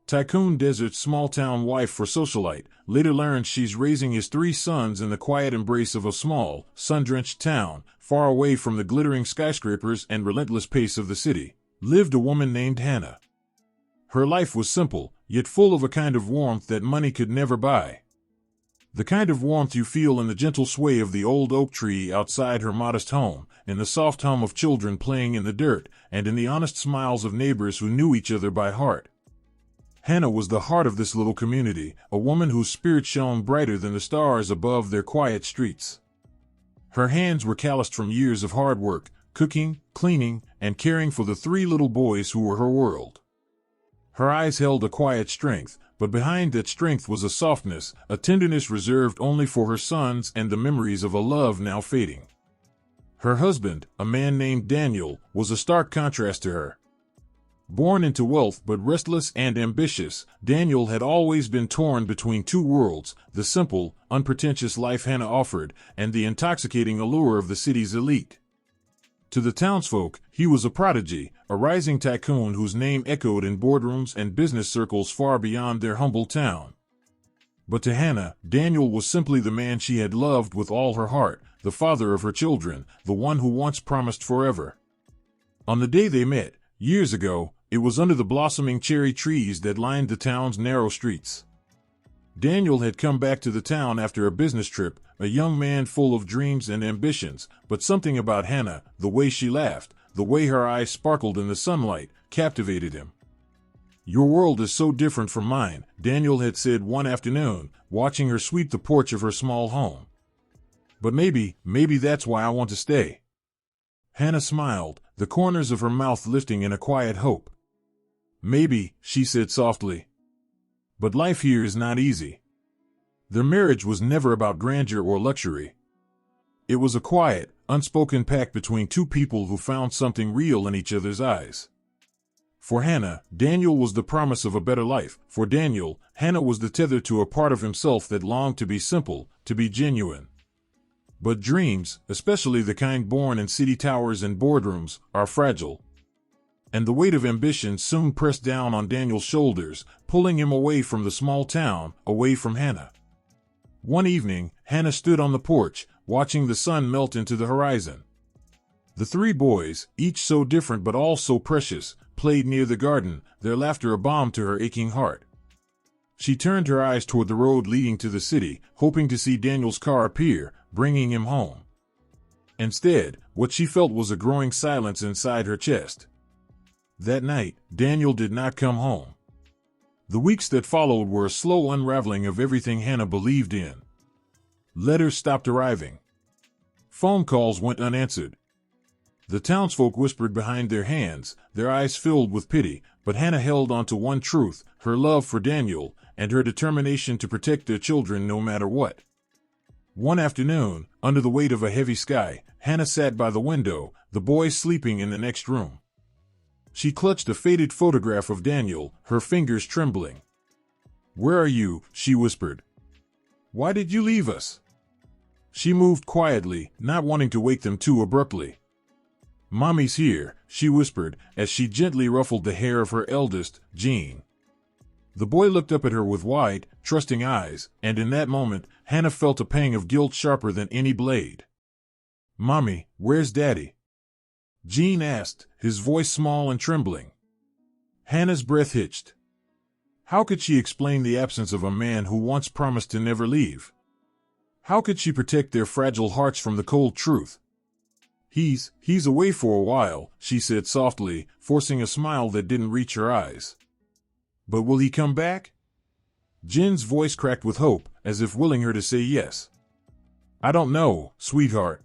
Tycoon Desert's small-town wife for Socialite, later learns she's raising his 3 sons in the quiet embrace of a small, sun-drenched town, far away from the glittering skyscrapers and relentless pace of the city, lived a woman named Hannah. Her life was simple, yet full of a kind of warmth that money could never buy. The kind of warmth you feel in the gentle sway of the old oak tree outside her modest home, in the soft hum of children playing in the dirt, and in the honest smiles of neighbors who knew each other by heart. Hannah was the heart of this little community, a woman whose spirit shone brighter than the stars above their quiet streets. Her hands were calloused from years of hard work, cooking, cleaning, and caring for the 3 little boys who were her world. Her eyes held a quiet strength, but behind that strength was a softness, a tenderness reserved only for her sons and the memories of a love now fading. Her husband, a man named Daniel, was a stark contrast to her. Born into wealth but restless and ambitious, Daniel had always been torn between 2 worlds, the simple, unpretentious life Hannah offered, and the intoxicating allure of the city's elite. To the townsfolk, he was a prodigy, a rising tycoon whose name echoed in boardrooms and business circles far beyond their humble town. But to Hannah, Daniel was simply the man she had loved with all her heart, the father of her children, the one who once promised forever. On the day they met, years ago, it was under the blossoming cherry trees that lined the town's narrow streets. Daniel had come back to the town after a business trip, a young man full of dreams and ambitions, but something about Hannah, the way she laughed, the way her eyes sparkled in the sunlight, captivated him. "Your world is so different from mine," Daniel had said one afternoon, watching her sweep the porch of her small home. "But maybe that's why I want to stay." Hannah smiled, the corners of her mouth lifting in a quiet hope. "Maybe," she said softly. "But life here is not easy." Their marriage was never about grandeur or luxury. It was a quiet, unspoken pact between 2 people who found something real in each other's eyes. For Hannah, Daniel was the promise of a better life. For Daniel, Hannah was the tether to a part of himself that longed to be simple, to be genuine. But dreams, especially the kind born in city towers and boardrooms, are fragile. And the weight of ambition soon pressed down on Daniel's shoulders, pulling him away from the small town, away from Hannah. One evening, Hannah stood on the porch, watching the sun melt into the horizon. The 3 boys, each so different but all so precious, played near the garden, their laughter a balm to her aching heart. She turned her eyes toward the road leading to the city, hoping to see Daniel's car appear, bringing him home. Instead, what she felt was a growing silence inside her chest. That night, Daniel did not come home. The weeks that followed were a slow unraveling of everything Hannah believed in. Letters stopped arriving. Phone calls went unanswered. The townsfolk whispered behind their hands, their eyes filled with pity, but Hannah held on to one truth, her love for Daniel, and her determination to protect their children no matter what. One afternoon, under the weight of a heavy sky, Hannah sat by the window, the boys sleeping in the next room. She clutched a faded photograph of Daniel, her fingers trembling. "Where are you?" she whispered. "Why did you leave us?" She moved quietly, not wanting to wake them too abruptly. "Mommy's here," she whispered, as she gently ruffled the hair of her eldest, Jean. The boy looked up at her with wide, trusting eyes, and in that moment, Hannah felt a pang of guilt sharper than any blade. "Mommy, where's Daddy?" Jean asked, his voice small and trembling. Hannah's breath hitched. How could she explain the absence of a man who once promised to never leave? How could she protect their fragile hearts from the cold truth? He's away for a while," she said softly, forcing a smile that didn't reach her eyes. "But will he come back?" Jen's voice cracked with hope, as if willing her to say yes. "I don't know, sweetheart.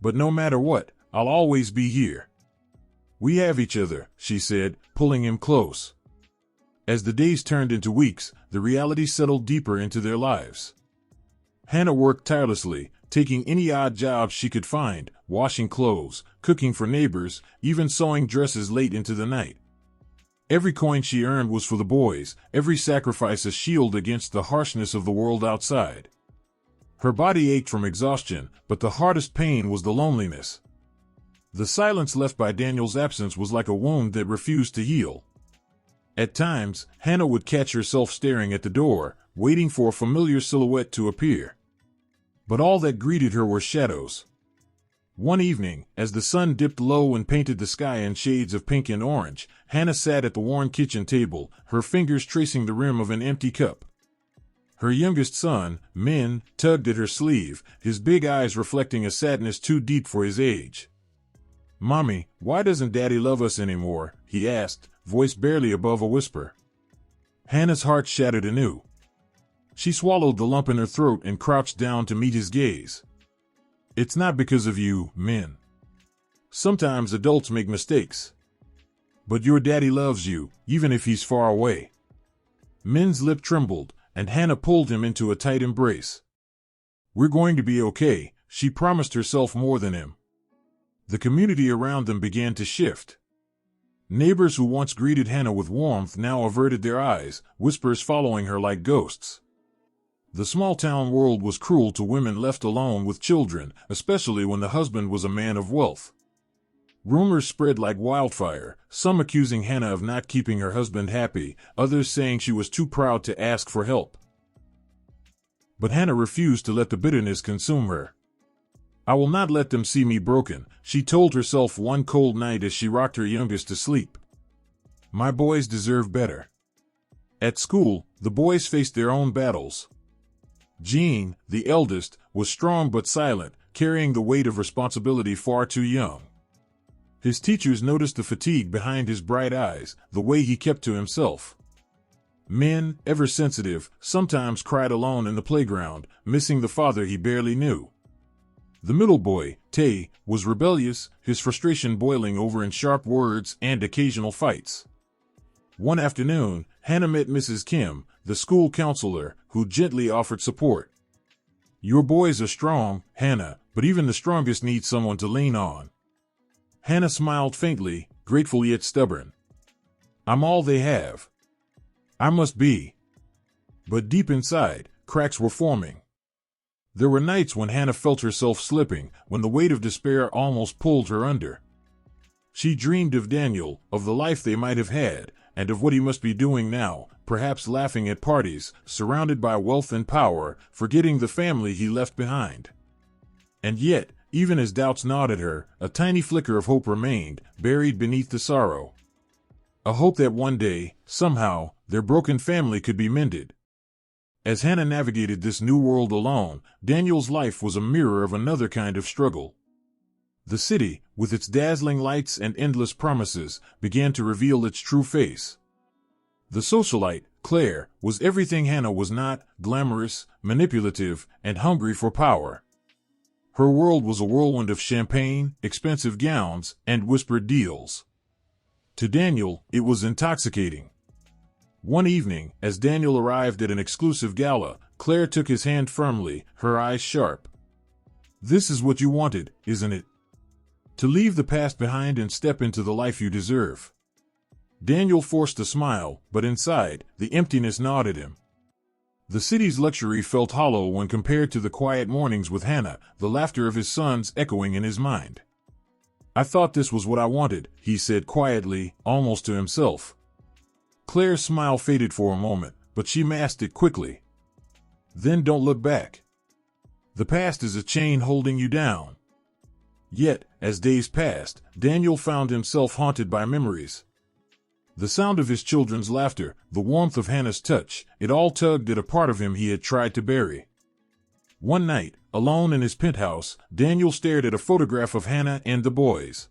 But no matter what, I'll always be here. We have each other," she said, pulling him close. As the days turned into weeks, the reality settled deeper into their lives. Hannah worked tirelessly, taking any odd job she could find, washing clothes, cooking for neighbors, even sewing dresses late into the night. Every coin she earned was for the boys, every sacrifice a shield against the harshness of the world outside. Her body ached from exhaustion, but the hardest pain was the loneliness. The silence left by Daniel's absence was like a wound that refused to heal. At times, Hannah would catch herself staring at the door, waiting for a familiar silhouette to appear. But all that greeted her were shadows. One evening, as the sun dipped low and painted the sky in shades of pink and orange, Hannah sat at the worn kitchen table, her fingers tracing the rim of an empty cup. Her youngest son, Min, tugged at her sleeve, his big eyes reflecting a sadness too deep for his age. "Mommy, why doesn't Daddy love us anymore?" he asked, voice barely above a whisper. Hannah's heart shattered anew. She swallowed the lump in her throat and crouched down to meet his gaze. "It's not because of you, Min. Sometimes adults make mistakes. But your daddy loves you, even if he's far away." Min's lip trembled, and Hannah pulled him into a tight embrace. "We're going to be okay," she promised herself more than him. The community around them began to shift. Neighbors who once greeted Hannah with warmth now averted their eyes, whispers following her like ghosts. The small-town world was cruel to women left alone with children, especially when the husband was a man of wealth. Rumors spread like wildfire, some accusing Hannah of not keeping her husband happy, others saying she was too proud to ask for help. But Hannah refused to let the bitterness consume her. "I will not let them see me broken," she told herself one cold night as she rocked her youngest to sleep. "My boys deserve better." At school, the boys faced their own battles. Jean, the eldest, was strong but silent, carrying the weight of responsibility far too young. His teachers noticed the fatigue behind his bright eyes, the way he kept to himself. Min, ever sensitive, sometimes cried alone in the playground, missing the father he barely knew. The middle boy, Tay, was rebellious, his frustration boiling over in sharp words and occasional fights. One afternoon, Hannah met Mrs. Kim, the school counselor, who gently offered support. "Your boys are strong, Hannah, but even the strongest need someone to lean on." Hannah smiled faintly, grateful yet stubborn. "I'm all they have. I must be." But deep inside, cracks were forming. There were nights when Hannah felt herself slipping, when the weight of despair almost pulled her under. She dreamed of Daniel, of the life they might have had, and of what he must be doing now, perhaps laughing at parties, surrounded by wealth and power, forgetting the family he left behind. And yet, even as doubts gnawed at her, a tiny flicker of hope remained, buried beneath the sorrow. A hope that one day, somehow, their broken family could be mended. As Hannah navigated this new world alone, Daniel's life was a mirror of another kind of struggle. The city, with its dazzling lights and endless promises, began to reveal its true face. The socialite, Claire, was everything Hannah was not: glamorous, manipulative, and hungry for power. Her world was a whirlwind of champagne, expensive gowns, and whispered deals. To Daniel, it was intoxicating. One evening, as Daniel arrived at an exclusive gala, Claire took his hand firmly, her eyes sharp. "This is what you wanted, isn't it? To leave the past behind and step into the life you deserve." Daniel forced a smile, but inside, the emptiness gnawed at him. The city's luxury felt hollow when compared to the quiet mornings with Hannah, the laughter of his sons echoing in his mind. "I thought this was what I wanted," he said quietly, almost to himself. Claire's smile faded for a moment, but she masked it quickly. "Then don't look back. The past is a chain holding you down." Yet, as days passed, Daniel found himself haunted by memories. The sound of his children's laughter, the warmth of Hannah's touch, it all tugged at a part of him he had tried to bury. One night, alone in his penthouse, Daniel stared at a photograph of Hannah and the boys.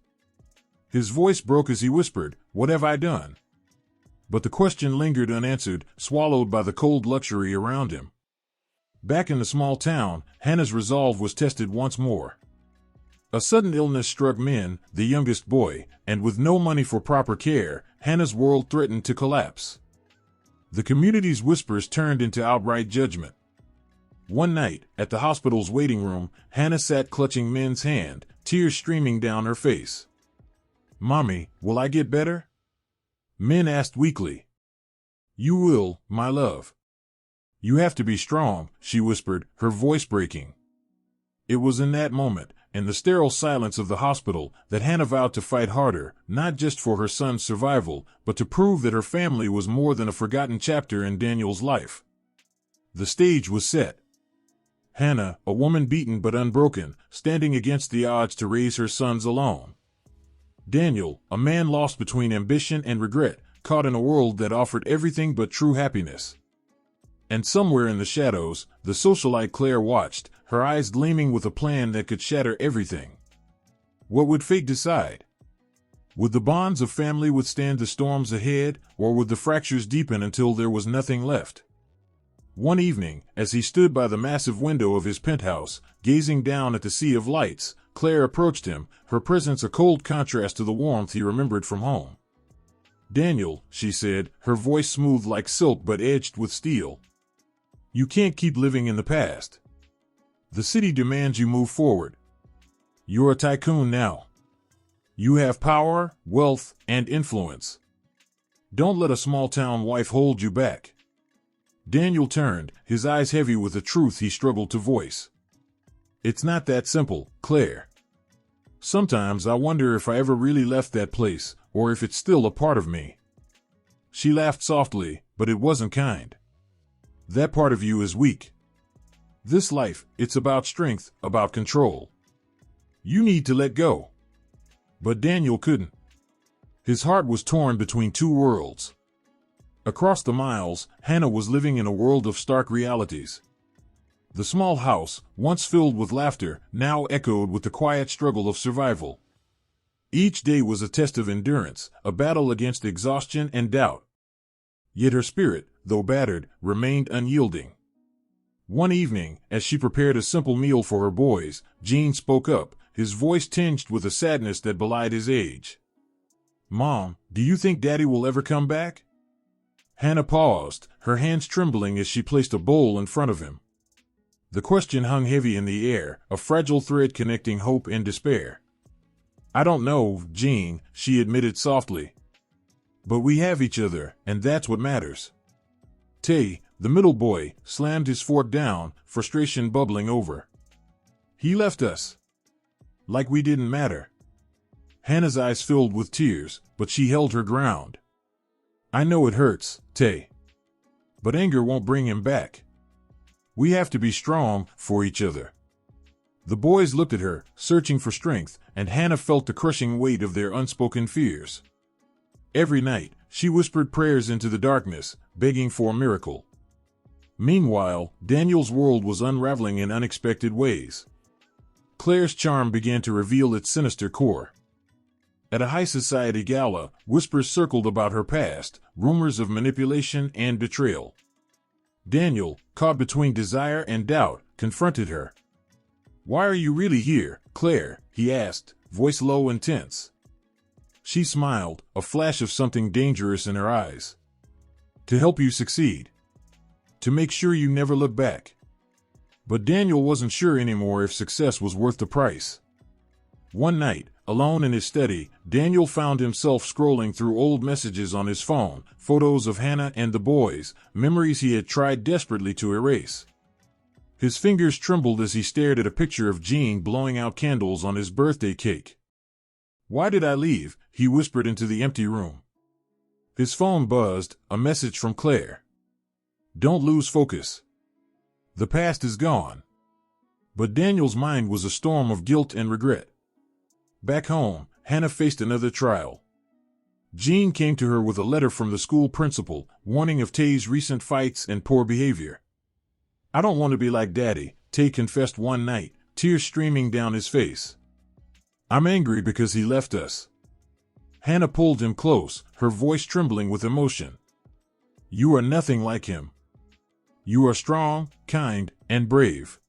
His voice broke as he whispered, "What have I done?" But the question lingered unanswered, swallowed by the cold luxury around him. Back in the small town, Hannah's resolve was tested once more. A sudden illness struck Min, the youngest boy, and with no money for proper care, Hannah's world threatened to collapse. The community's whispers turned into outright judgment. One night, at the hospital's waiting room, Hannah sat clutching Min's hand, tears streaming down her face. "Mommy, will I get better?" Min asked weakly. "You will, my love. You have to be strong," she whispered, her voice breaking. It was in that moment, and the sterile silence of the hospital that Hannah vowed to fight harder, not just for her son's survival, but to prove that her family was more than a forgotten chapter in Daniel's life. The stage was set. Hannah, a woman beaten but unbroken, standing against the odds to raise her sons alone. Daniel, a man lost between ambition and regret, caught in a world that offered everything but true happiness. And somewhere in the shadows, the socialite Claire watched, her eyes gleaming with a plan that could shatter everything. What would fate decide? Would the bonds of family withstand the storms ahead, or would the fractures deepen until there was nothing left? One evening, as he stood by the massive window of his penthouse, gazing down at the sea of lights, Claire approached him, her presence a cold contrast to the warmth he remembered from home. "Daniel," she said, her voice smooth like silk but edged with steel. "You can't keep living in the past. The city demands you move forward. You're a tycoon now. You have power, wealth, and influence. Don't let a small-town wife hold you back." Daniel turned, his eyes heavy with the truth he struggled to voice. "It's not that simple, Claire. Sometimes I wonder if I ever really left that place, or if it's still a part of me." She laughed softly, but it wasn't kind. "That part of you is weak. This life, it's about strength, about control. You need to let go." But Daniel couldn't. His heart was torn between two worlds. Across the miles, Hannah was living in a world of stark realities. The small house, once filled with laughter, now echoed with the quiet struggle of survival. Each day was a test of endurance, a battle against exhaustion and doubt. Yet her spirit, though battered, remained unyielding. One evening, as she prepared a simple meal for her boys, Gene spoke up, his voice tinged with a sadness that belied his age. "Mom, do you think Daddy will ever come back?" Hannah paused, her hands trembling as she placed a bowl in front of him. The question hung heavy in the air, a fragile thread connecting hope and despair. "I don't know, Gene," she admitted softly. "But we have each other, and that's what matters." Tay, the middle boy, slammed his fork down, frustration bubbling over. "He left us. Like we didn't matter." Hannah's eyes filled with tears, but she held her ground. "I know it hurts, Tay. But anger won't bring him back. We have to be strong for each other." The boys looked at her, searching for strength, and Hannah felt the crushing weight of their unspoken fears. Every night, she whispered prayers into the darkness, begging for a miracle. Meanwhile, Daniel's world was unraveling in unexpected ways. Claire's charm began to reveal its sinister core. At a high society gala, whispers circled about her past, rumors of manipulation and betrayal. Daniel, caught between desire and doubt, confronted her. "Why are you really here, Claire?" he asked, voice low and tense. She smiled, a flash of something dangerous in her eyes. "To help you succeed. To make sure you never look back." But Daniel wasn't sure anymore if success was worth the price. One night, alone in his study, Daniel found himself scrolling through old messages on his phone, photos of Hannah and the boys, memories he had tried desperately to erase. His fingers trembled as he stared at a picture of Gene blowing out candles on his birthday cake. "Why did I leave?" he whispered into the empty room. His phone buzzed, a message from Claire. "Don't lose focus. The past is gone." But Daniel's mind was a storm of guilt and regret. Back home, Hannah faced another trial. Gene came to her with a letter from the school principal, warning of Tay's recent fights and poor behavior. "I don't want to be like Daddy," Tay confessed one night, tears streaming down his face. "I'm angry because he left us." Hannah pulled him close, her voice trembling with emotion. "You are nothing like him. You are strong, kind, and brave.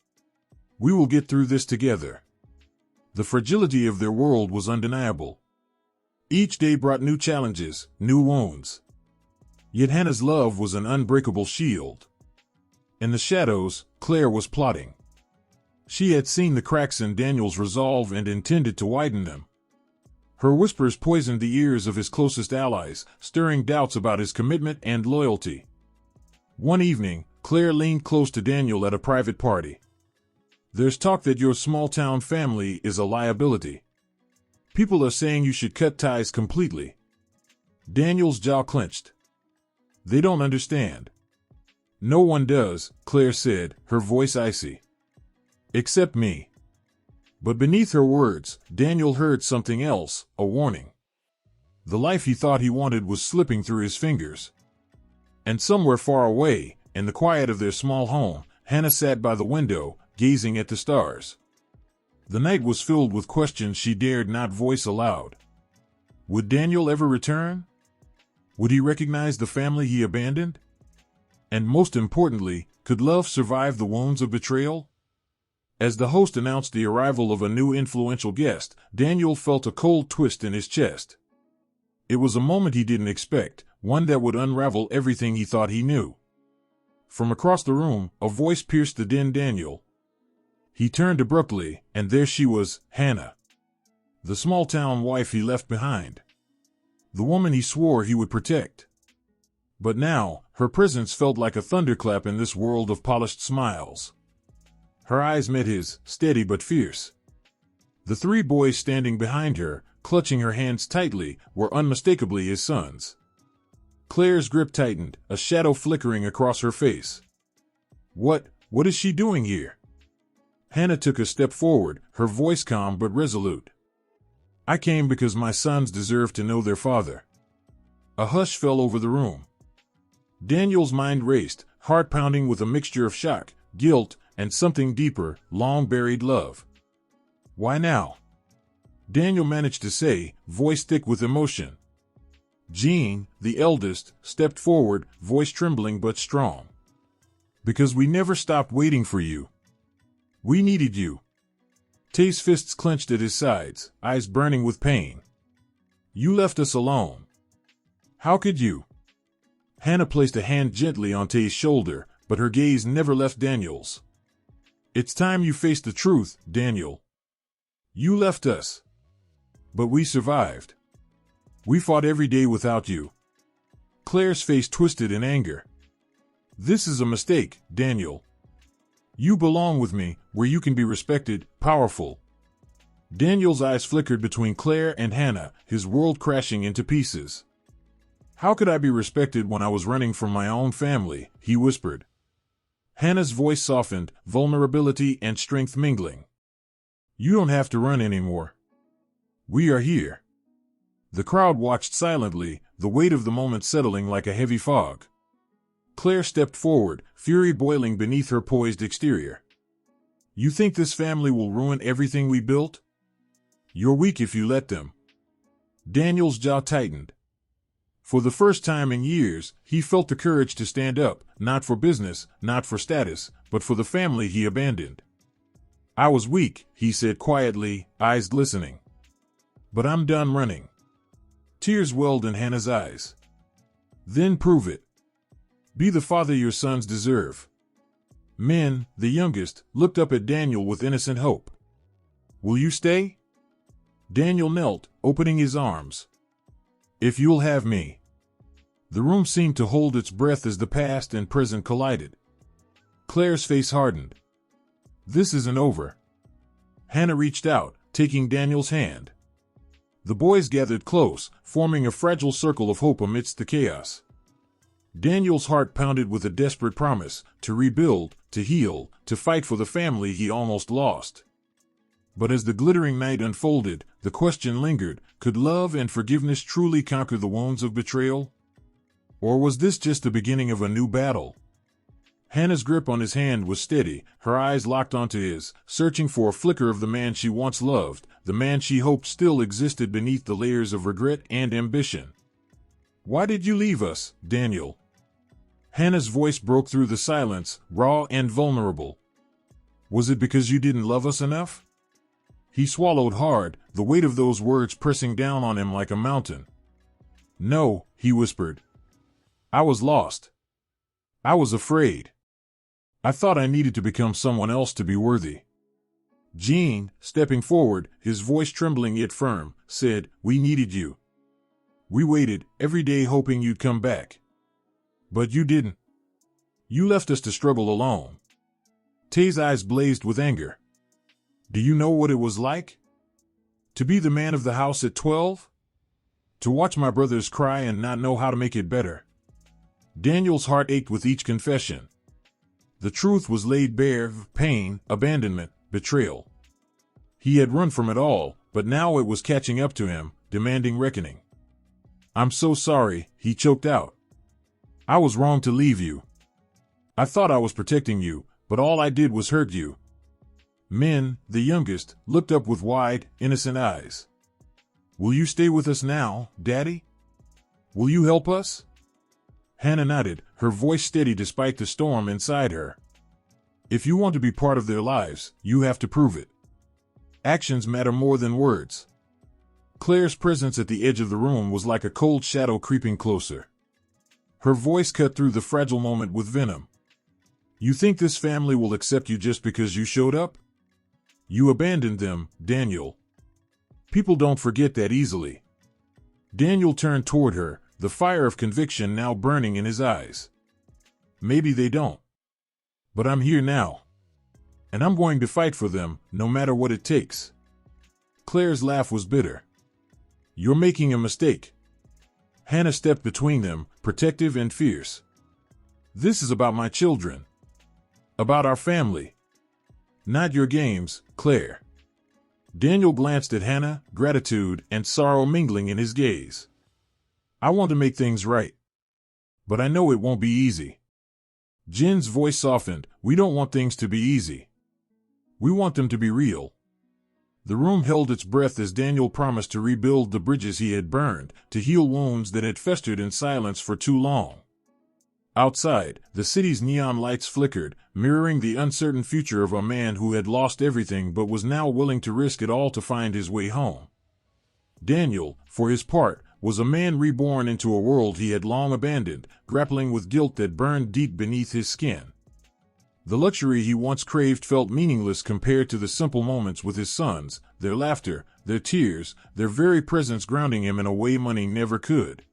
We will get through this together." The fragility of their world was undeniable. Each day brought new challenges, new wounds. Yet Hannah's love was an unbreakable shield. In the shadows, Claire was plotting. She had seen the cracks in Daniel's resolve and intended to widen them. Her whispers poisoned the ears of his closest allies, stirring doubts about his commitment and loyalty. One evening, Claire leaned close to Daniel at a private party. There's talk that your small-town family is a liability. People are saying you should cut ties completely. Daniel's jaw clenched. They don't understand. No one does, Claire said, her voice icy. Except me. But beneath her words, Daniel heard something else, a warning. The life he thought he wanted was slipping through his fingers. And somewhere far away, in the quiet of their small home, Hannah sat by the window, gazing at the stars. The night was filled with questions she dared not voice aloud. Would Daniel ever return? Would he recognize the family he abandoned? And most importantly, could love survive the wounds of betrayal? As the host announced the arrival of a new influential guest, Daniel felt a cold twist in his chest. It was a moment he didn't expect, one that would unravel everything he thought he knew. From across the room, a voice pierced the din. Daniel. He turned abruptly, and there she was, Hannah. The small-town wife he left behind. The woman he swore he would protect. But now, her presence felt like a thunderclap in this world of polished smiles. Her eyes met his, steady but fierce. The three boys standing behind her, clutching her hands tightly, were unmistakably his sons. Claire's grip tightened, a shadow flickering across her face. What is she doing here? Hannah took a step forward, her voice calm but resolute. I came because my sons deserve to know their father. A hush fell over the room. Daniel's mind raced, heart pounding with a mixture of shock, guilt, and something deeper, long-buried love. Why now? Daniel managed to say, voice thick with emotion. Jean, the eldest, stepped forward, voice trembling but strong. Because we never stopped waiting for you. We needed you. Tay's fists clenched at his sides, eyes burning with pain. You left us alone. How could you? Hannah placed a hand gently on Tay's shoulder, but her gaze never left Daniel's. It's time you face the truth, Daniel. You left us. But we survived. We fought every day without you. Claire's face twisted in anger. This is a mistake, Daniel. You belong with me, where you can be respected, powerful. Daniel's eyes flickered between Claire and Hannah, his world crashing into pieces. How could I be respected when I was running from my own family? He whispered. Hannah's voice softened, vulnerability and strength mingling. You don't have to run anymore. We are here. The crowd watched silently, the weight of the moment settling like a heavy fog. Claire stepped forward, fury boiling beneath her poised exterior. You think this family will ruin everything we built? You're weak if you let them. Daniel's jaw tightened. For the first time in years, he felt the courage to stand up, not for business, not for status, but for the family he abandoned. I was weak, he said quietly, eyes glistening. But I'm done running. Tears welled in Hannah's eyes. Then prove it. Be the father your sons deserve. Min, the youngest, looked up at Daniel with innocent hope. Will you stay? Daniel knelt, opening his arms. If you'll have me. The room seemed to hold its breath as the past and present collided. Claire's face hardened. This isn't over. Hannah reached out, taking Daniel's hand. The boys gathered close, forming a fragile circle of hope amidst the chaos. Daniel's heart pounded with a desperate promise, to rebuild, to heal, to fight for the family he almost lost. But as the glittering night unfolded, the question lingered, could love and forgiveness truly conquer the wounds of betrayal? Or was this just the beginning of a new battle? Hannah's grip on his hand was steady, her eyes locked onto his, searching for a flicker of the man she once loved, the man she hoped still existed beneath the layers of regret and ambition. Why did you leave us, Daniel? Hannah's voice broke through the silence, raw and vulnerable. Was it because you didn't love us enough? He swallowed hard, the weight of those words pressing down on him like a mountain. No, he whispered. I was lost. I was afraid. I thought I needed to become someone else to be worthy. Jean, stepping forward, his voice trembling yet firm, said, We needed you. We waited, every day hoping you'd come back. But you didn't. You left us to struggle alone. Tay's eyes blazed with anger. Do you know what it was like? To be the man of the house at 12? To watch my brothers cry and not know how to make it better. Daniel's heart ached with each confession. The truth was laid bare: pain, abandonment, betrayal. He had run from it all, but now it was catching up to him, demanding reckoning. I'm so sorry, he choked out. I was wrong to leave you. I thought I was protecting you, but all I did was hurt you. Min, the youngest, looked up with wide, innocent eyes. Will you stay with us now, Daddy? Will you help us? Hannah nodded, her voice steady despite the storm inside her. If you want to be part of their lives, you have to prove it. Actions matter more than words. Claire's presence at the edge of the room was like a cold shadow creeping closer. Her voice cut through the fragile moment with venom. You think this family will accept you just because you showed up? You abandoned them, Daniel. People don't forget that easily. Daniel turned toward her, the fire of conviction now burning in his eyes. Maybe they don't. But I'm here now. And I'm going to fight for them, no matter what it takes. Claire's laugh was bitter. You're making a mistake. Hannah stepped between them, protective and fierce. This is about my children. About our family. Not your games, Claire. Daniel glanced at Hannah, gratitude and sorrow mingling in his gaze. I want to make things right. But I know it won't be easy. Jin's voice softened. We don't want things to be easy. We want them to be real. The room held its breath as Daniel promised to rebuild the bridges he had burned, to heal wounds that had festered in silence for too long. Outside, the city's neon lights flickered, mirroring the uncertain future of a man who had lost everything but was now willing to risk it all to find his way home. Daniel, for his part, was a man reborn into a world he had long abandoned, grappling with guilt that burned deep beneath his skin. The luxury he once craved felt meaningless compared to the simple moments with his sons, their laughter, their tears, their very presence grounding him in a way money never could.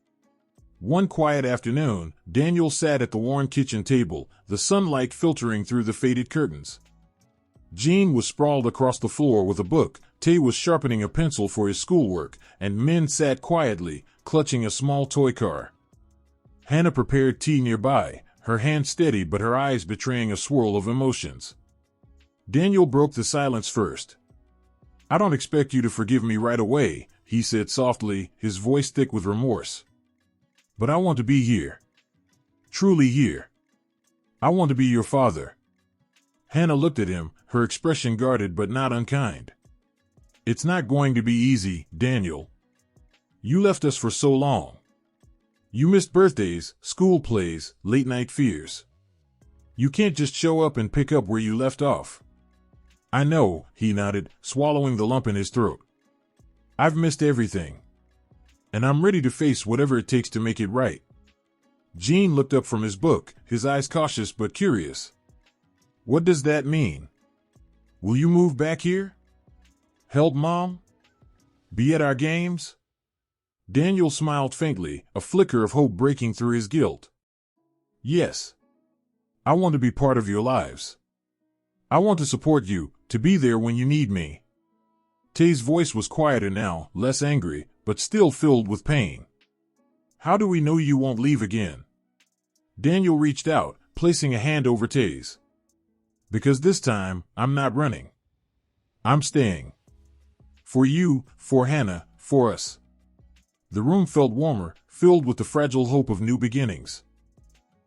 One quiet afternoon, Daniel sat at the worn kitchen table, the sunlight filtering through the faded curtains. Jean was sprawled across the floor with a book, Tay was sharpening a pencil for his schoolwork, and Min sat quietly, clutching a small toy car. Hannah prepared tea nearby, her hand steady but her eyes betraying a swirl of emotions. Daniel broke the silence first. I don't expect you to forgive me right away, he said softly, his voice thick with remorse. But I want to be here. Truly here. I want to be your father. Hannah looked at him, her expression guarded but not unkind. It's not going to be easy, Daniel. You left us for so long. You missed birthdays, school plays, late-night fears. You can't just show up and pick up where you left off. I know, he nodded, swallowing the lump in his throat. I've missed everything. And I'm ready to face whatever it takes to make it right. Jean looked up from his book, his eyes cautious but curious. What does that mean? Will you move back here? Help Mom? Be at our games? Daniel smiled faintly, a flicker of hope breaking through his guilt. Yes. I want to be part of your lives. I want to support you, to be there when you need me. Tay's voice was quieter now, less angry, but still filled with pain. How do we know you won't leave again? Daniel reached out, placing a hand over Tay's. Because this time, I'm not running. I'm staying. For you, for Hannah, for us. The room felt warmer, filled with the fragile hope of new beginnings.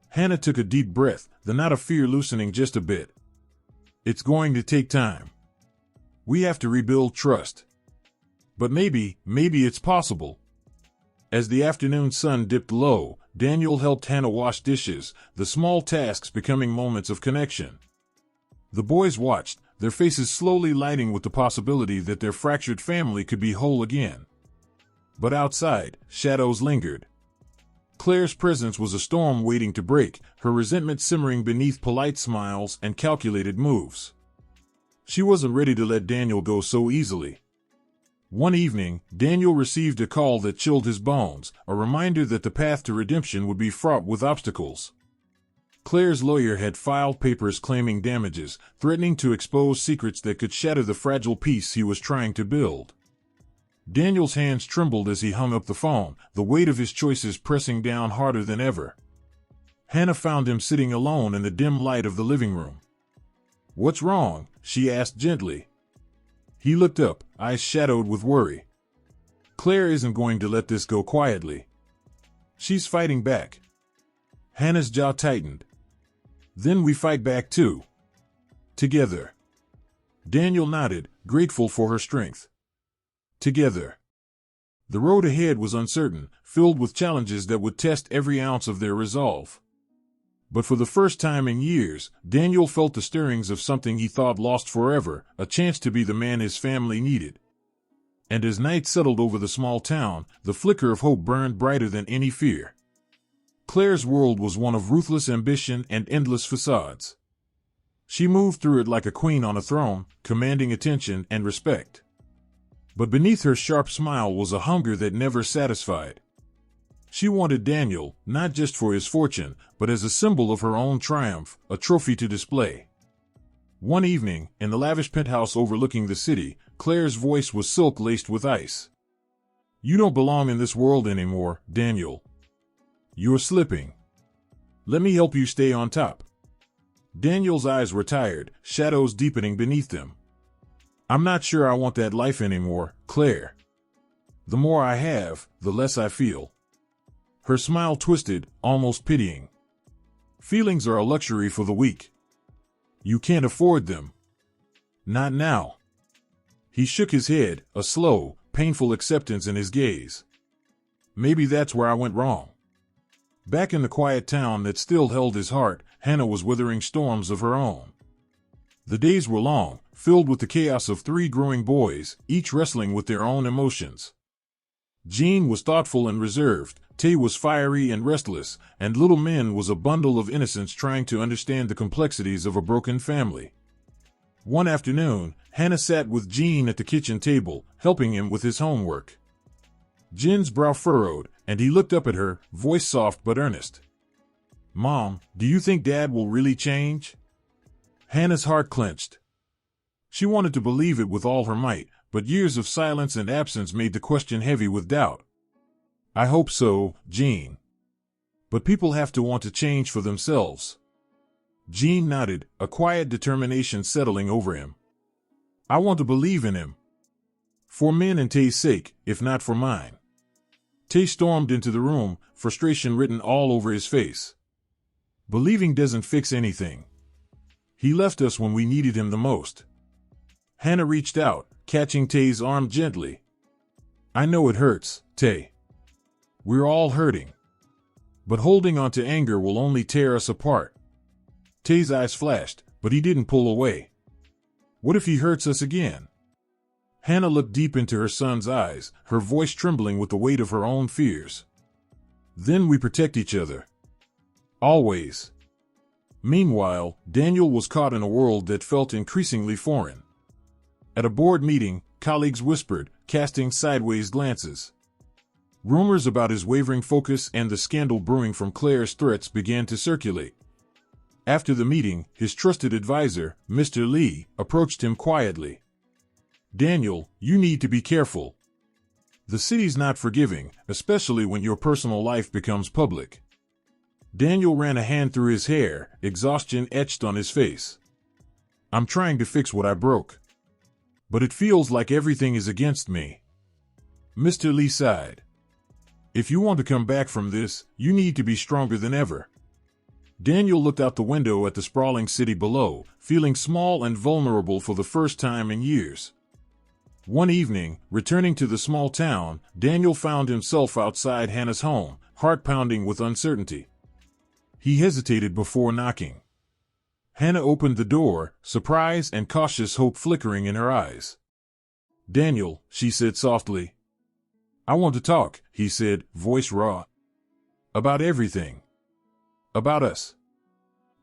Hannah took a deep breath, the knot of fear loosening just a bit. It's going to take time. We have to rebuild trust. But maybe it's possible. As the afternoon sun dipped low, Daniel helped Hannah wash dishes, the small tasks becoming moments of connection. The boys watched, their faces slowly lighting with the possibility that their fractured family could be whole again. But outside, shadows lingered. Claire's presence was a storm waiting to break, her resentment simmering beneath polite smiles and calculated moves. She wasn't ready to let Daniel go so easily. One evening, Daniel received a call that chilled his bones, a reminder that the path to redemption would be fraught with obstacles. Claire's lawyer had filed papers claiming damages, threatening to expose secrets that could shatter the fragile peace he was trying to build. Daniel's hands trembled as he hung up the phone, the weight of his choices pressing down harder than ever. Hannah found him sitting alone in the dim light of the living room. "What's wrong?" she asked gently. He looked up, eyes shadowed with worry. "Claire isn't going to let this go quietly. She's fighting back." Hannah's jaw tightened. "Then we fight back too. Together." Daniel nodded, grateful for her strength. Together. The road ahead was uncertain, filled with challenges that would test every ounce of their resolve. But for the first time in years, Daniel felt the stirrings of something he thought lost forever, a chance to be the man his family needed. And as night settled over the small town, the flicker of hope burned brighter than any fear. Claire's world was one of ruthless ambition and endless facades. She moved through it like a queen on a throne, commanding attention and respect. But beneath her sharp smile was a hunger that never satisfied. She wanted Daniel, not just for his fortune, but as a symbol of her own triumph, a trophy to display. One evening, in the lavish penthouse overlooking the city, Claire's voice was silk-laced with ice. "You don't belong in this world anymore, Daniel. You're slipping. Let me help you stay on top." Daniel's eyes were tired, shadows deepening beneath them. "I'm not sure I want that life anymore, Claire. The more I have, the less I feel." Her smile twisted, almost pitying. "Feelings are a luxury for the weak. You can't afford them. Not now." He shook his head, a slow, painful acceptance in his gaze. "Maybe that's where I went wrong." Back in the quiet town that still held his heart, Hannah was weathering storms of her own. The days were long, filled with the chaos of 3 growing boys, each wrestling with their own emotions. Jean was thoughtful and reserved, Tay was fiery and restless, and little Min was a bundle of innocence trying to understand the complexities of a broken family. One afternoon, Hannah sat with Jean at the kitchen table, helping him with his homework. Jin's brow furrowed, and he looked up at her, voice soft but earnest. "Mom, do you think Dad will really change?" Hannah's heart clenched. She wanted to believe it with all her might, but years of silence and absence made the question heavy with doubt. "I hope so, Jean. But people have to want to change for themselves." Jean nodded, a quiet determination settling over him. "I want to believe in him. For Min and Tay's sake, if not for mine." Tay stormed into the room, frustration written all over his face. "Believing doesn't fix anything. He left us when we needed him the most." Hannah reached out, catching Tay's arm gently. "I know it hurts, Tay. We're all hurting. But holding on to anger will only tear us apart." Tay's eyes flashed, but he didn't pull away. "What if he hurts us again?" Hannah looked deep into her son's eyes, her voice trembling with the weight of her own fears. "Then we protect each other. Always." Meanwhile, Daniel was caught in a world that felt increasingly foreign. At a board meeting, colleagues whispered, casting sideways glances. Rumors about his wavering focus and the scandal brewing from Claire's threats began to circulate. After the meeting, his trusted advisor, Mr. Lee, approached him quietly. "Daniel, you need to be careful. The city's not forgiving, especially when your personal life becomes public." Daniel ran a hand through his hair, exhaustion etched on his face. "I'm trying to fix what I broke. But it feels like everything is against me." Mr. Lee sighed. "If you want to come back from this, you need to be stronger than ever." Daniel looked out the window at the sprawling city below, feeling small and vulnerable for the first time in years. One evening, returning to the small town, Daniel found himself outside Hannah's home, heart pounding with uncertainty. He hesitated before knocking. Hannah opened the door, surprise and cautious hope flickering in her eyes. "Daniel," she said softly. "I want to talk," he said, voice raw. "About everything. About us."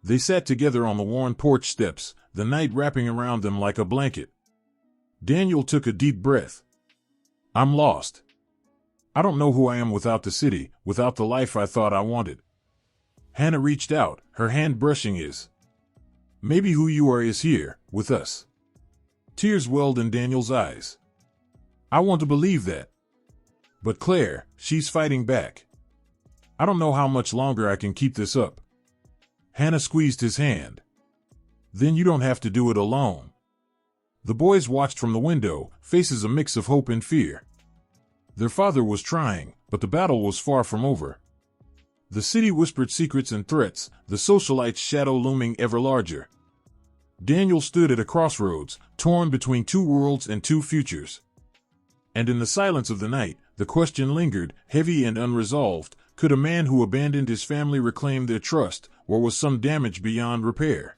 They sat together on the worn porch steps, the night wrapping around them like a blanket. Daniel took a deep breath. "I'm lost. I don't know who I am without the city, without the life I thought I wanted." Hannah reached out, her hand brushing his. Maybe who you are is here, with us. Tears welled in Daniel's eyes. I want to believe that. But Claire, she's fighting back. I don't know how much longer I can keep this up. Hannah squeezed his hand. Then you don't have to do it alone. The boys watched from the window, faces a mix of hope and fear. Their father was trying, but the battle was far from over. The city whispered secrets and threats, the socialite's shadow looming ever larger. Daniel stood at a crossroads, torn between two worlds and two futures. And in the silence of the night, the question lingered, heavy and unresolved: could a man who abandoned his family reclaim their trust, or was some damage beyond repair?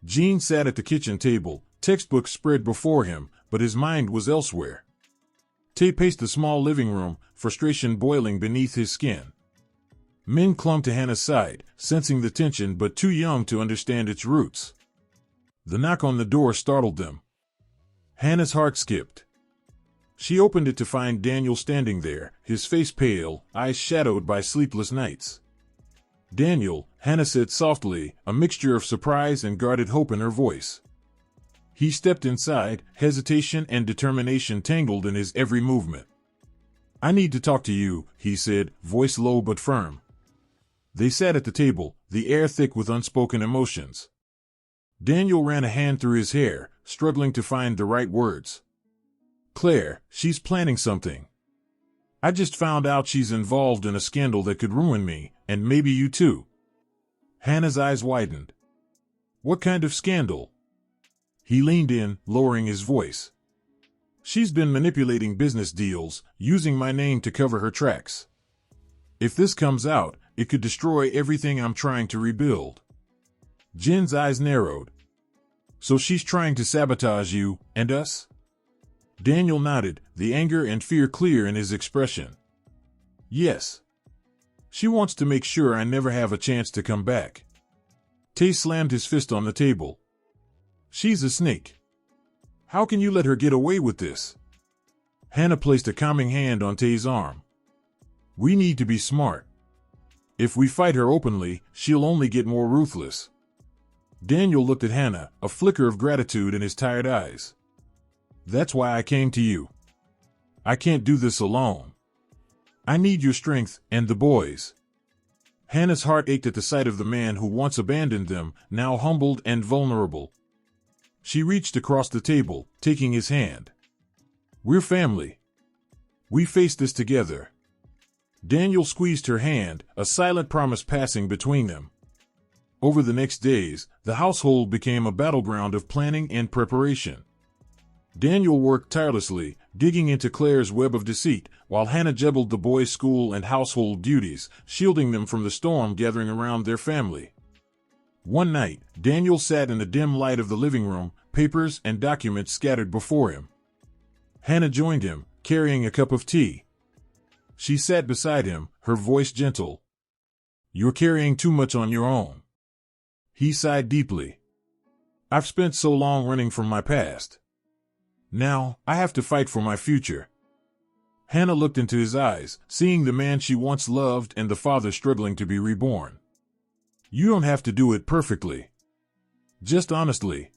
Gene sat at the kitchen table, textbooks spread before him, but his mind was elsewhere. Tay paced the small living room, frustration boiling beneath his skin. Men clung to Hannah's side, sensing the tension but too young to understand its roots. The knock on the door startled them. Hannah's heart skipped. She opened it to find Daniel standing there, his face pale, eyes shadowed by sleepless nights. "Daniel," Hannah said softly, a mixture of surprise and guarded hope in her voice. He stepped inside, hesitation and determination tangled in his every movement. "I need to talk to you," he said, voice low but firm. They sat at the table, the air thick with unspoken emotions. Daniel ran a hand through his hair, struggling to find the right words. "Claire, she's planning something. I just found out she's involved in a scandal that could ruin me, and maybe you too." Hannah's eyes widened. "What kind of scandal?" He leaned in, lowering his voice. "She's been manipulating business deals, using my name to cover her tracks. If this comes out, it could destroy everything I'm trying to rebuild." Jen's eyes narrowed. "So she's trying to sabotage you, and us?" Daniel nodded, the anger and fear clear in his expression. "Yes. She wants to make sure I never have a chance to come back." Tay slammed his fist on the table. "She's a snake. How can you let her get away with this?" Hannah placed a calming hand on Tay's arm. "We need to be smart. If we fight her openly, she'll only get more ruthless." Daniel looked at Hannah, a flicker of gratitude in his tired eyes. "That's why I came to you. I can't do this alone. I need your strength, and the boys." Hannah's heart ached at the sight of the man who once abandoned them, now humbled and vulnerable. She reached across the table, taking his hand. "We're family. We face this together." Daniel squeezed her hand, a silent promise passing between them. Over the next days, the household became a battleground of planning and preparation. Daniel worked tirelessly, digging into Claire's web of deceit, while Hannah juggled the boys' school and household duties, shielding them from the storm gathering around their family. One night, Daniel sat in the dim light of the living room, papers and documents scattered before him. Hannah joined him, carrying a cup of tea. She sat beside him, her voice gentle. "You're carrying too much on your own." He sighed deeply. "I've spent so long running from my past. Now, I have to fight for my future." Hannah looked into his eyes, seeing the man she once loved and the father struggling to be reborn. "You don't have to do it perfectly. Just honestly."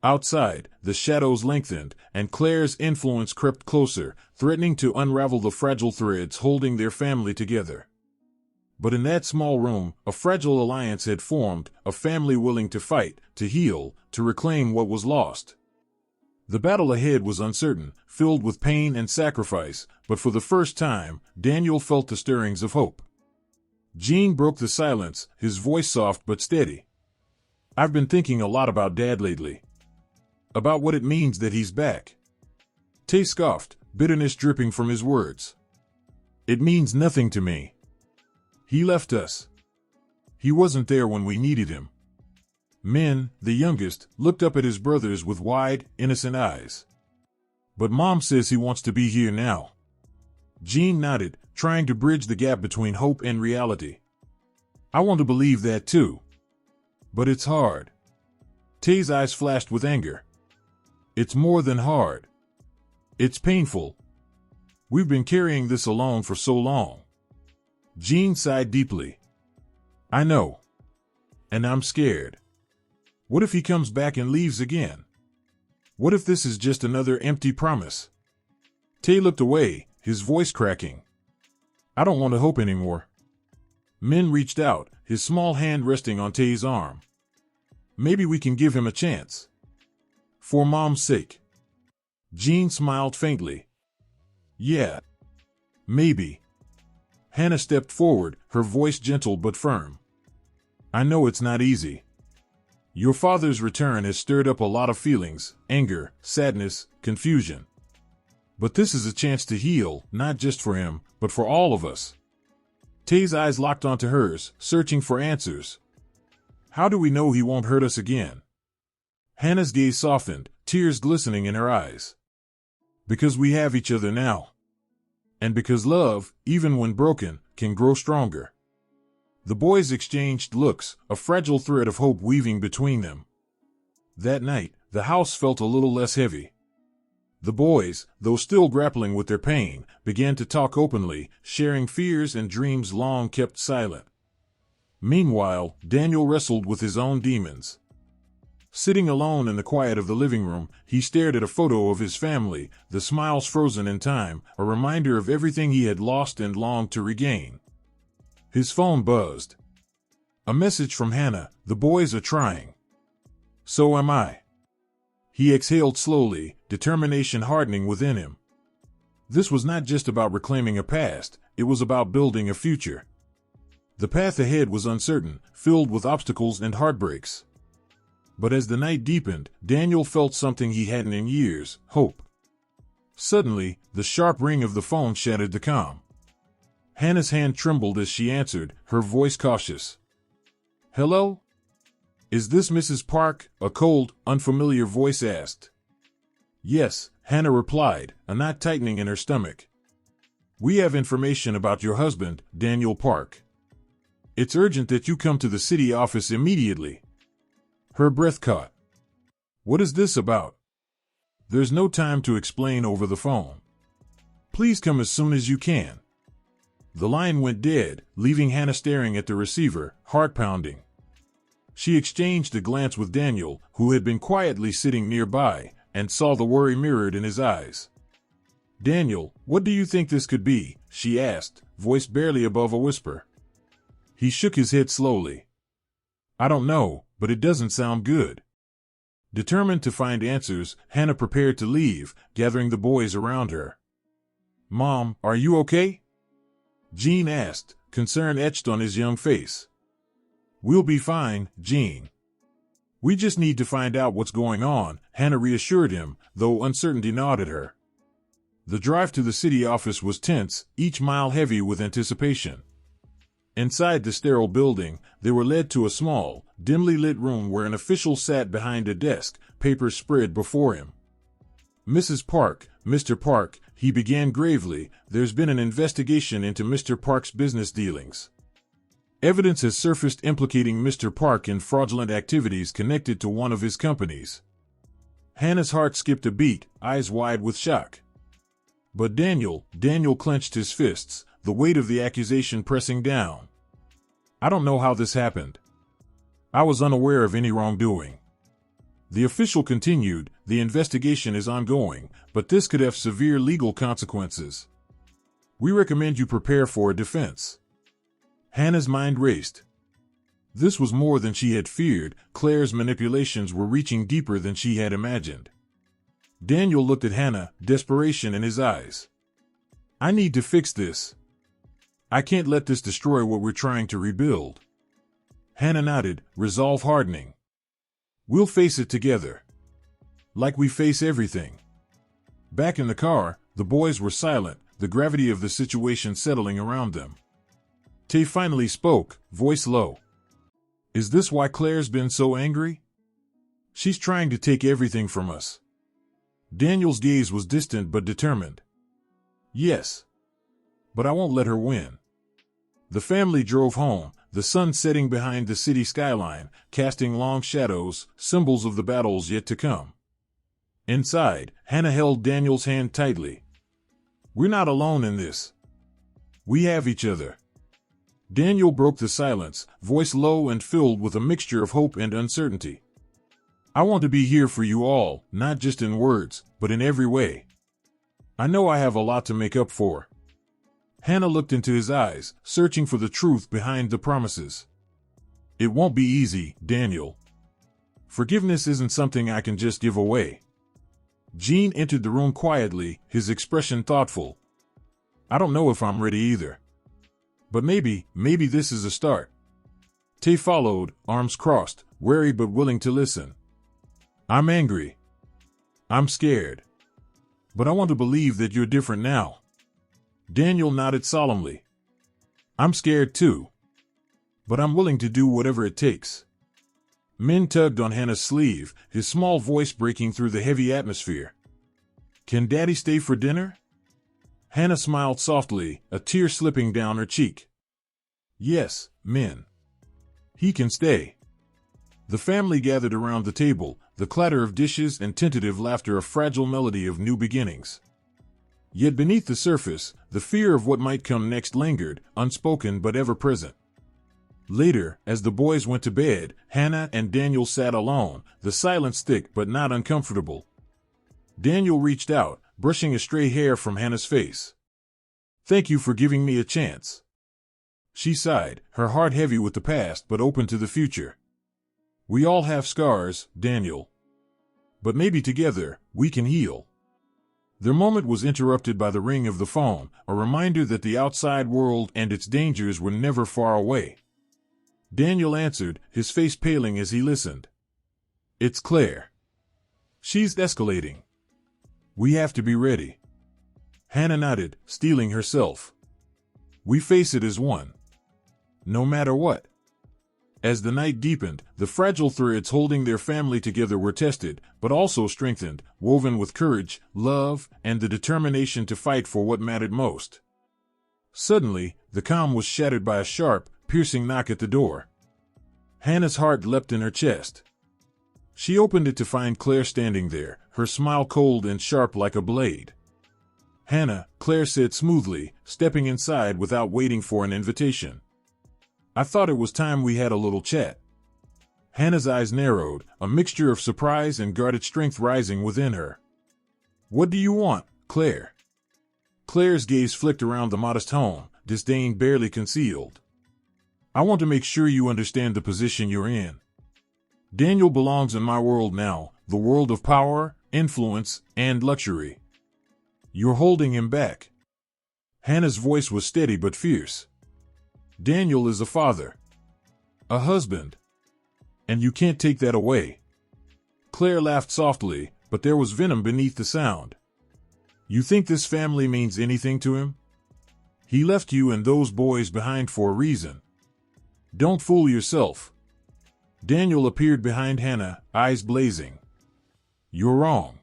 Outside, the shadows lengthened, and Claire's influence crept closer, threatening to unravel the fragile threads holding their family together. But in that small room, a fragile alliance had formed, a family willing to fight, to heal, to reclaim what was lost. The battle ahead was uncertain, filled with pain and sacrifice, but for the first time, Daniel felt the stirrings of hope. Gene broke the silence, his voice soft but steady. "I've been thinking a lot about Dad lately. About what it means that he's back." Tay scoffed, bitterness dripping from his words. "It means nothing to me. He left us. He wasn't there when we needed him." Men, the youngest, looked up at his brothers with wide, innocent eyes. "But Mom says he wants to be here now." Gene nodded, trying to bridge the gap between hope and reality. "I want to believe that too. But it's hard." Tay's eyes flashed with anger. "It's more than hard. It's painful. We've been carrying this alone for so long." Gene sighed deeply. I know. And I'm scared. What if he comes back and leaves again? What if this is just another empty promise? Tay looked away, his voice cracking. I don't want to hope anymore. Min reached out, his small hand resting on Tay's arm. Maybe we can give him a chance. For Mom's sake. Jean smiled faintly. Yeah. Maybe. Hannah stepped forward, her voice gentle but firm. I know it's not easy. Your father's return has stirred up a lot of feelings, anger, sadness, confusion. But this is a chance to heal, not just for him, but for all of us. Tay's eyes locked onto hers, searching for answers. How do we know he won't hurt us again? Hannah's gaze softened, tears glistening in her eyes. Because we have each other now. And because love, even when broken, can grow stronger. The boys exchanged looks, a fragile thread of hope weaving between them. That night, the house felt a little less heavy. The boys, though still grappling with their pain, began to talk openly, sharing fears and dreams long kept silent. Meanwhile, Daniel wrestled with his own demons. Sitting alone in the quiet of the living room, he stared at a photo of his family, the smiles frozen in time, a reminder of everything he had lost and longed to regain. His phone buzzed. A message from Hannah, the boys are trying. So am I. He exhaled slowly, determination hardening within him. This was not just about reclaiming a past, it was about building a future. The path ahead was uncertain, filled with obstacles and heartbreaks. But as the night deepened, Daniel felt something he hadn't in years, hope. Suddenly, the sharp ring of the phone shattered the calm. Hannah's hand trembled as she answered, her voice cautious. Hello? Is this Mrs. Park? A cold, unfamiliar voice asked. Yes, Hannah replied, a knot tightening in her stomach. We have information about your husband, Daniel Park. It's urgent that you come to the city office immediately. Her breath caught. What is this about? There's no time to explain over the phone. Please come as soon as you can. The line went dead, leaving Hannah staring at the receiver, heart pounding. She exchanged a glance with Daniel, who had been quietly sitting nearby, and saw the worry mirrored in his eyes. Daniel, what do you think this could be? She asked, voice barely above a whisper. He shook his head slowly. I don't know, but it doesn't sound good. Determined to find answers, Hannah prepared to leave, gathering the boys around her. Mom, are you okay? Jean asked, concern etched on his young face. We'll be fine, Jean. We just need to find out what's going on, Hannah reassured him, though uncertainty gnawed at her. The drive to the city office was tense, each mile heavy with anticipation. Inside the sterile building, they were led to a small, dimly lit room where an official sat behind a desk, papers spread before him. Mrs. Park, Mr. Park, he began gravely, there's been an investigation into Mr. Park's business dealings. Evidence has surfaced implicating Mr. Park in fraudulent activities connected to one of his companies. Hannah's heart skipped a beat, eyes wide with shock. But Daniel clenched his fists, the weight of the accusation pressing down. I don't know how this happened. I was unaware of any wrongdoing. The official continued, the investigation is ongoing, but this could have severe legal consequences. We recommend you prepare for a defense. Hannah's mind raced. This was more than she had feared, Claire's manipulations were reaching deeper than she had imagined. Daniel looked at Hannah, desperation in his eyes. I need to fix this. I can't let this destroy what we're trying to rebuild. Hannah nodded, resolve hardening. We'll face it together. Like we face everything. Back in the car, the boys were silent, the gravity of the situation settling around them. Tay finally spoke, voice low. Is this why Claire's been so angry? She's trying to take everything from us. Daniel's gaze was distant but determined. Yes. But I won't let her win. The family drove home, the sun setting behind the city skyline, casting long shadows, symbols of the battles yet to come. Inside, Hannah held Daniel's hand tightly. We're not alone in this. We have each other. Daniel broke the silence, voice low and filled with a mixture of hope and uncertainty. I want to be here for you all, not just in words, but in every way. I know I have a lot to make up for. Hannah looked into his eyes, searching for the truth behind the promises. It won't be easy, Daniel. Forgiveness isn't something I can just give away. Gene entered the room quietly, his expression thoughtful. I don't know if I'm ready either. But maybe this is a start. Tay followed, arms crossed, wary but willing to listen. I'm angry. I'm scared. But I want to believe that you're different now. Daniel nodded solemnly. I'm scared too. But I'm willing to do whatever it takes. Min tugged on Hannah's sleeve, his small voice breaking through the heavy atmosphere. Can Daddy stay for dinner? Hannah smiled softly, a tear slipping down her cheek. Yes, Min. He can stay. The family gathered around the table, the clatter of dishes and tentative laughter a fragile melody of new beginnings. Yet beneath the surface, the fear of what might come next lingered, unspoken but ever-present. Later, as the boys went to bed, Hannah and Daniel sat alone, the silence thick but not uncomfortable. Daniel reached out, brushing a stray hair from Hannah's face. Thank you for giving me a chance. She sighed, her heart heavy with the past but open to the future. We all have scars, Daniel. But maybe together, we can heal. Their moment was interrupted by the ring of the phone, a reminder that the outside world and its dangers were never far away. Daniel answered, his face paling as he listened. It's Claire. She's escalating. We have to be ready. Hannah nodded, steeling herself. We face it as one. No matter what. As the night deepened, the fragile threads holding their family together were tested, but also strengthened, woven with courage, love, and the determination to fight for what mattered most. Suddenly, the calm was shattered by a sharp, piercing knock at the door. Hannah's heart leapt in her chest. She opened it to find Claire standing there, her smile cold and sharp like a blade. Hannah, Claire said smoothly, stepping inside without waiting for an invitation. I thought it was time we had a little chat. Hannah's eyes narrowed, a mixture of surprise and guarded strength rising within her. What do you want, Claire? Claire's gaze flicked around the modest home, disdain barely concealed. I want to make sure you understand the position you're in. Daniel belongs in my world now, the world of power, influence, and luxury. You're holding him back. Hannah's voice was steady but fierce. Daniel is a father. A husband. And you can't take that away. Claire laughed softly, but there was venom beneath the sound. You think this family means anything to him? He left you and those boys behind for a reason. Don't fool yourself. Daniel appeared behind Hannah, eyes blazing. You're wrong.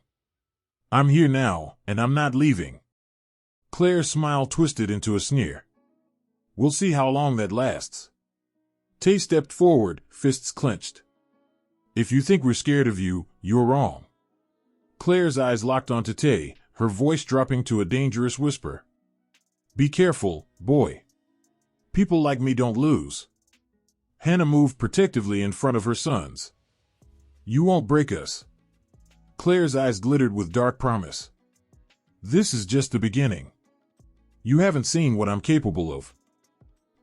I'm here now, and I'm not leaving. Claire's smile twisted into a sneer. We'll see how long that lasts. Tay stepped forward, fists clenched. If you think we're scared of you, you're wrong. Claire's eyes locked onto Tay, her voice dropping to a dangerous whisper. Be careful, boy. People like me don't lose. Hannah moved protectively in front of her sons. You won't break us. Claire's eyes glittered with dark promise. This is just the beginning. You haven't seen what I'm capable of.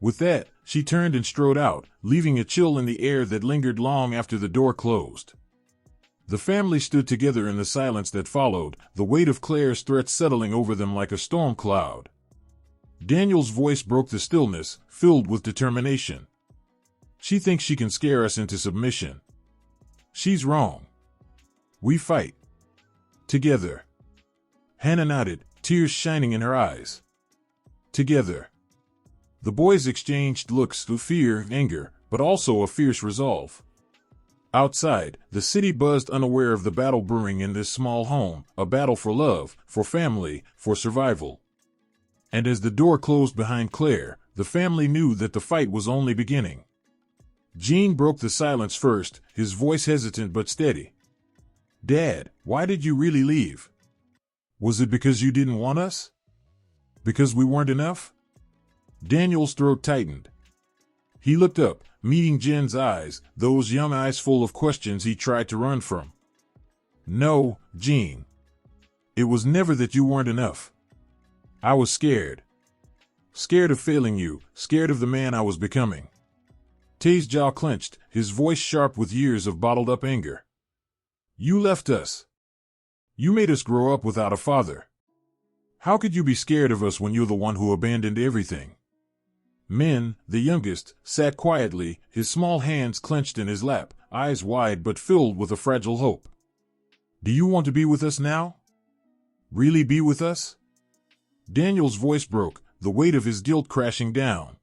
With that, she turned and strode out, leaving a chill in the air that lingered long after the door closed. The family stood together in the silence that followed, the weight of Claire's threat settling over them like a storm cloud. Daniel's voice broke the stillness, filled with determination. She thinks she can scare us into submission. She's wrong. We fight. Together. Hannah nodded, tears shining in her eyes. Together. The boys exchanged looks of fear and anger, but also a fierce resolve. Outside, the city buzzed unaware of the battle brewing in this small home, a battle for love, for family, for survival. And as the door closed behind Claire, the family knew that the fight was only beginning. Gene broke the silence first, his voice hesitant but steady. Dad, why did you really leave? Was it because you didn't want us? Because we weren't enough? Daniel's throat tightened. He looked up, meeting Jen's eyes, those young eyes full of questions he tried to run from. No, Jean. It was never that you weren't enough. I was scared. Scared of failing you, scared of the man I was becoming. Tay's jaw clenched, his voice sharp with years of bottled-up anger. You left us. You made us grow up without a father. How could you be scared of us when you're the one who abandoned everything? Min, the youngest, sat quietly, his small hands clenched in his lap, eyes wide but filled with a fragile hope. Do you want to be with us now? Really be with us? Daniel's voice broke, the weight of his guilt crashing down.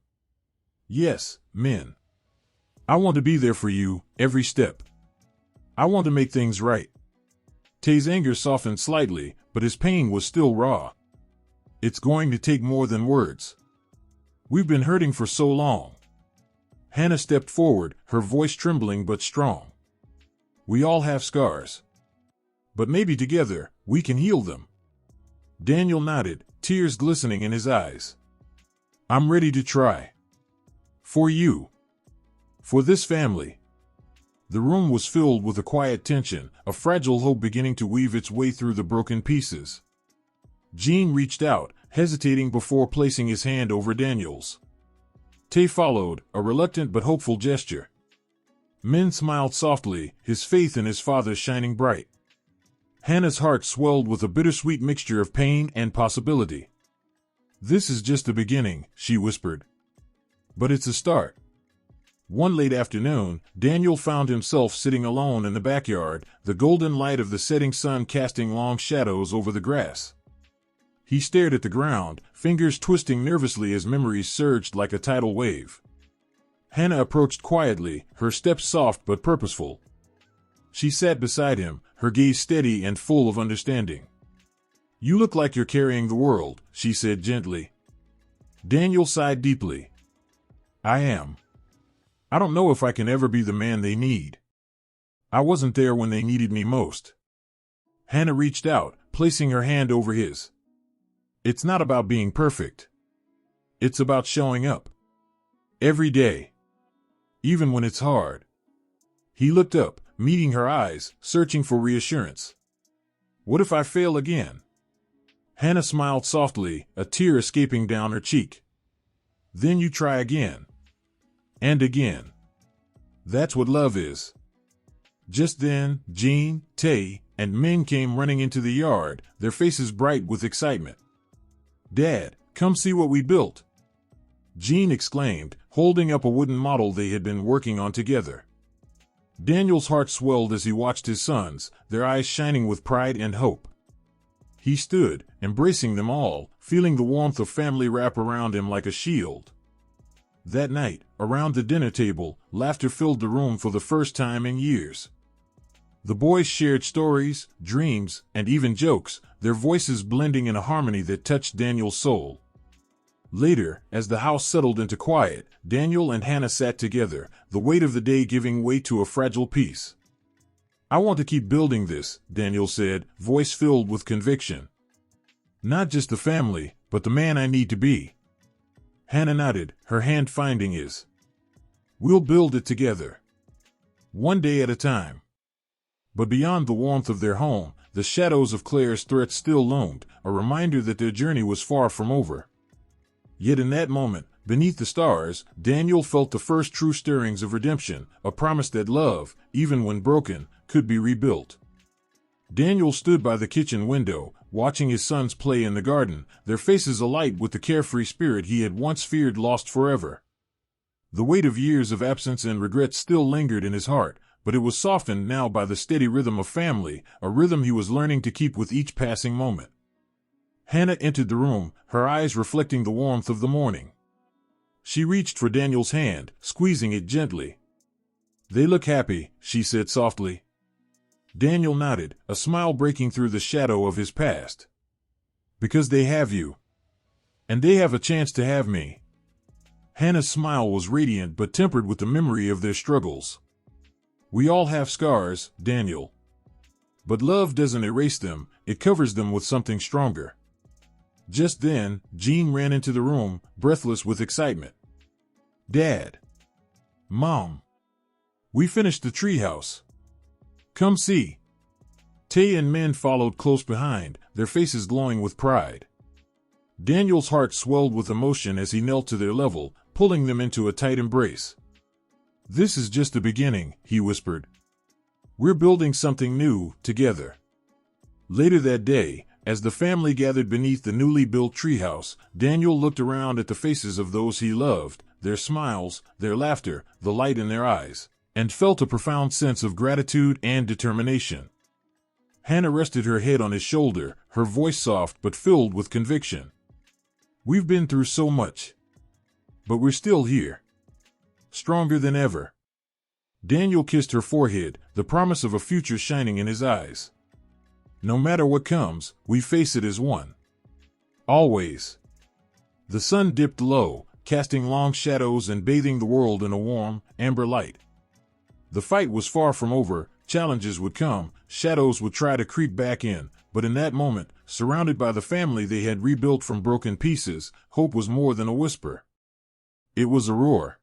Yes, Min. I want to be there for you, every step. I want to make things right. Tay's anger softened slightly, but his pain was still raw. It's going to take more than words. We've been hurting for so long. Hannah stepped forward, her voice trembling but strong. We all have scars. But maybe together, we can heal them. Daniel nodded, tears glistening in his eyes. I'm ready to try. For you. For this family. The room was filled with a quiet tension, a fragile hope beginning to weave its way through the broken pieces. Jean reached out, hesitating before placing his hand over Daniel's. Tay followed, a reluctant but hopeful gesture. Min smiled softly, his faith in his father shining bright. Hannah's heart swelled with a bittersweet mixture of pain and possibility. This is just the beginning, she whispered. But it's a start. One late afternoon, Daniel found himself sitting alone in the backyard, the golden light of the setting sun casting long shadows over the grass. He stared at the ground, fingers twisting nervously as memories surged like a tidal wave. Hannah approached quietly, her steps soft but purposeful. She sat beside him, her gaze steady and full of understanding. You look like you're carrying the world, she said gently. Daniel sighed deeply. I am. I don't know if I can ever be the man they need. I wasn't there when they needed me most. Hannah reached out, placing her hand over his. It's not about being perfect. It's about showing up. Every day. Even when it's hard. He looked up, meeting her eyes, searching for reassurance. What if I fail again? Hannah smiled softly, a tear escaping down her cheek. Then you try again. And again. That's what love is. Just then, Jean, Tay, and Min came running into the yard, their faces bright with excitement. Dad, come see what we built. Jean exclaimed, holding up a wooden model they had been working on together. Daniel's heart swelled as he watched his sons, their eyes shining with pride and hope. He stood, embracing them all, feeling the warmth of family wrap around him like a shield. That night, around the dinner table, laughter filled the room for the first time in years. The boys shared stories, dreams, and even jokes, their voices blending in a harmony that touched Daniel's soul. Later, as the house settled into quiet, Daniel and Hannah sat together, the weight of the day giving way to a fragile peace. I want to keep building this, Daniel said, voice filled with conviction. Not just the family, but the man I need to be. Hannah nodded, her hand finding his. We'll build it together. One day at a time. But beyond the warmth of their home, the shadows of Claire's threats still loomed, a reminder that their journey was far from over. Yet in that moment, beneath the stars, Daniel felt the first true stirrings of redemption, a promise that love, even when broken, could be rebuilt. Daniel stood by the kitchen window, watching his sons play in the garden, their faces alight with the carefree spirit he had once feared lost forever. The weight of years of absence and regret still lingered in his heart, but it was softened now by the steady rhythm of family, a rhythm he was learning to keep with each passing moment. Hannah entered the room, her eyes reflecting the warmth of the morning. She reached for Daniel's hand, squeezing it gently. They look happy, she said softly. Daniel nodded, a smile breaking through the shadow of his past. Because they have you. And they have a chance to have me. Hannah's smile was radiant but tempered with the memory of their struggles. We all have scars, Daniel. But love doesn't erase them, it covers them with something stronger. Just then, Jean ran into the room, breathless with excitement. Dad. Mom, we finished the treehouse. Come see. Tay and Min followed close behind, their faces glowing with pride. Daniel's heart swelled with emotion as he knelt to their level, pulling them into a tight embrace. This is just the beginning, he whispered. We're building something new, together. Later that day, as the family gathered beneath the newly built treehouse, Daniel looked around at the faces of those he loved, their smiles, their laughter, the light in their eyes, and felt a profound sense of gratitude and determination. Hannah rested her head on his shoulder, her voice soft but filled with conviction. We've been through so much. But we're still here. Stronger than ever. Daniel kissed her forehead, the promise of a future shining in his eyes. No matter what comes, we face it as one. Always. The sun dipped low, casting long shadows and bathing the world in a warm, amber light. The fight was far from over. Challenges would come, shadows would try to creep back in, but in that moment, surrounded by the family they had rebuilt from broken pieces, hope was more than a whisper. It was a roar.